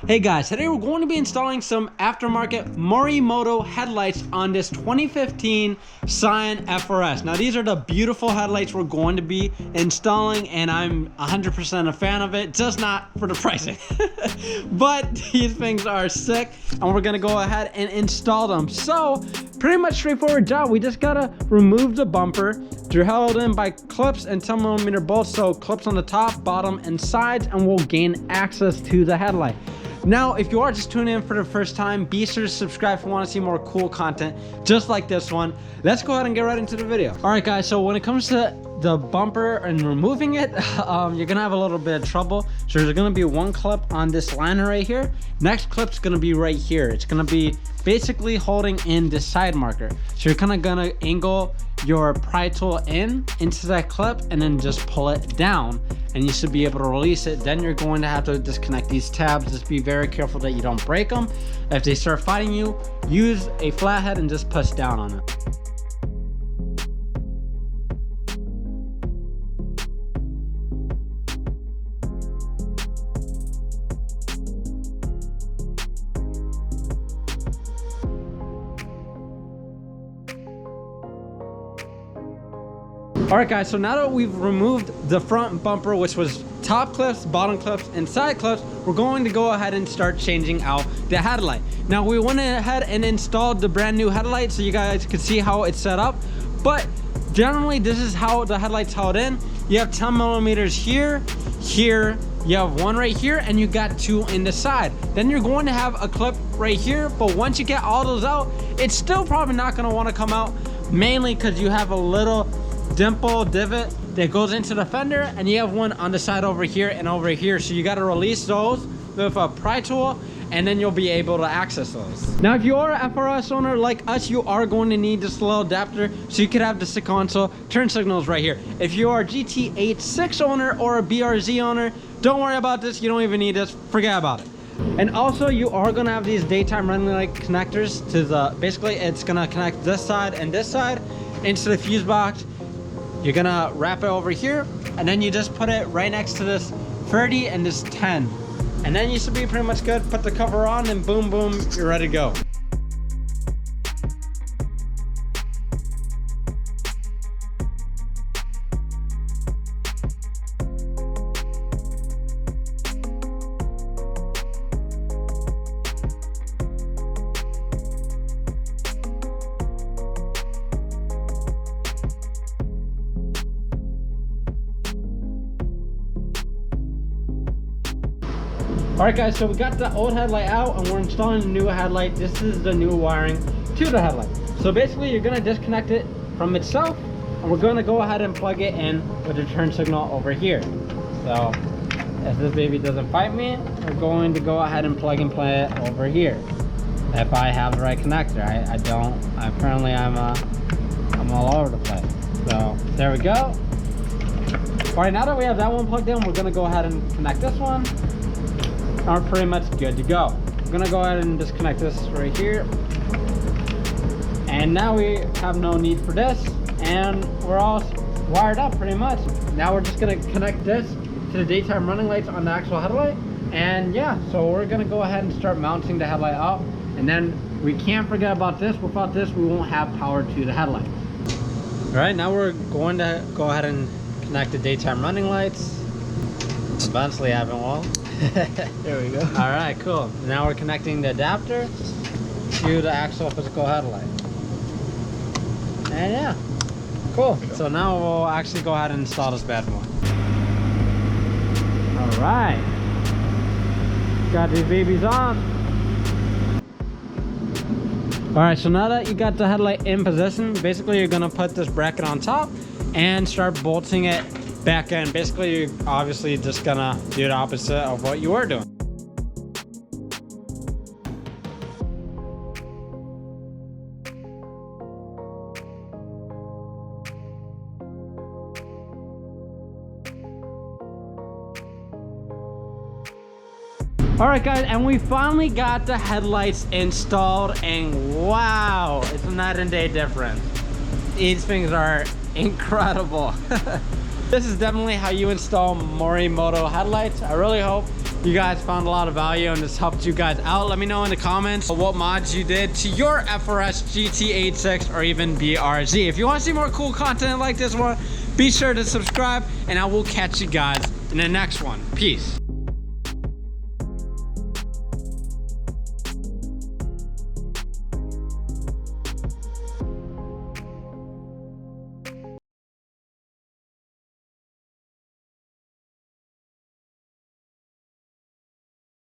Hey guys, today we're going to be installing some aftermarket Morimoto headlights on this 2015 Scion FRS. Now these are the beautiful headlights we're going to be installing, and I'm 100% a fan of it, just not for the pricing. But these things are sick, and we're gonna go ahead and install them. So pretty much straightforward job. We just gotta remove the bumper. They're held in by clips and 10mm bolts, so clips on the top, bottom, and sides, and we'll gain access to the headlight. Now, if you are just tuning in for the first time, be sure to subscribe if you want to see more cool content just like this one. Let's go ahead and get right into the video. All right, guys, so when it comes to the bumper and removing it, you're gonna have a little bit of trouble. So there's gonna be one clip on this liner right here. Next clip's gonna be right here. It's gonna be basically holding in the side marker. So you're kind of gonna angle your pry tool into that clip and then just pull it down, and you should be able to release it. Then you're going to have to disconnect these tabs. Just be very careful that you don't break them. If they start fighting you, use a flathead and just push down on it. All right, guys, so now that we've removed the front bumper, which was top clips, bottom clips, and side clips, we're going to go ahead and start changing out the headlight. Now, we went ahead and installed the brand new headlight so you guys can see how it's set up, but generally this is how the headlight's held in. You have 10mm here, you have one right here, and you got two in the side. Then you're going to have a clip right here, but once you get all those out, it's still probably not going to want to come out, mainly because you have a little divot that goes into the fender, and you have one on the side over here and over here. So you got to release those with a pry tool, and then you'll be able to access those. Now, if you are an FRS owner like us, you are going to need this little adapter so you could have the console turn signals right here. If you are a GT86 owner or a BRZ owner, don't worry about this. You don't even need this. Forget about it. And also, you are going to have these daytime running light connectors to the, basically it's going to connect this side and this side into the fuse box. You're gonna wrap it over here, and then you just put it right next to this 30 and this 10. And then you should be pretty much good. Put the cover on, and boom, boom, you're ready to go. All right, guys, so we got the old headlight out and we're installing the new headlight. This is the new wiring to the headlight. So basically you're gonna disconnect it from itself, and we're gonna go ahead and plug it in with the turn signal over here. So if this baby doesn't fight me, we're going to go ahead and plug and play it over here. If I have the right connector. I don't. I'm all over the place. So there we go. All right, now that we have that one plugged in, we're gonna go ahead and connect this one. Are pretty much good to go. I'm gonna go ahead and disconnect this right here, and now we have no need for this, and we're all wired up pretty much. Now we're just gonna connect this to the daytime running lights on the actual headlight, and yeah, so we're gonna go ahead and start mounting the headlight up, and then we can't forget about this. Without this, we won't have power to the headlight. All right, now we're going to go ahead and connect the daytime running lights. Eventually having one. There we go. All right, cool. Now we're connecting the adapter to the actual physical headlight. And yeah, cool. So now we'll actually go ahead and install this bad boy. All right, got these babies on. All right, so now that you got the headlight in position, basically you're gonna put this bracket on top and start bolting it back in. Basically, you're obviously just gonna do the opposite of what you were doing. All right, guys, and we finally got the headlights installed, and wow, it's a night and day difference. These things are incredible. This is definitely how you install Morimoto headlights. I really hope you guys found a lot of value and this helped you guys out. Let me know in the comments what mods you did to your FRS, GT86, or even BRZ. If you want to see more cool content like this one, be sure to subscribe, and I will catch you guys in the next one. Peace.